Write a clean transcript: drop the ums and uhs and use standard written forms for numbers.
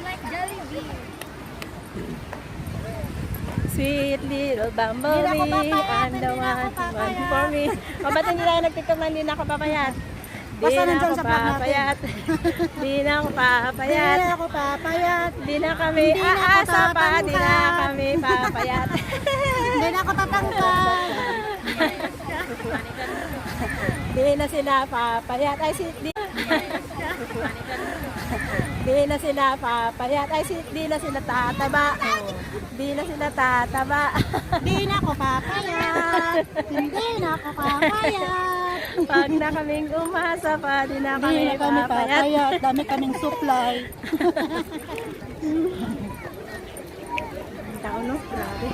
Like Jollibee. Sweet little bumblebee, I'm the one for me. O ba't hindi tayo nagtiktok na hindi na ako papayat? Di Basta na nandyan ako sa vlog natin. papayat. Di na ako Hindi papayat. ako papayat. Di na kami Hindi na ako aasa pa. Di na tatangka. kami papayat. Hindi na ako tatangkad. Di na sila papayat. Ay, di na sila papayat. Ay, di na sila tataba. Di na sila tataba. Hindi na ako papayat. Hindi na ako papayat. Pag na kaming umasa pa, di na Hindi kami na kami papayat. papayat. Dami kaming supply. Ang tao, no? Grabe.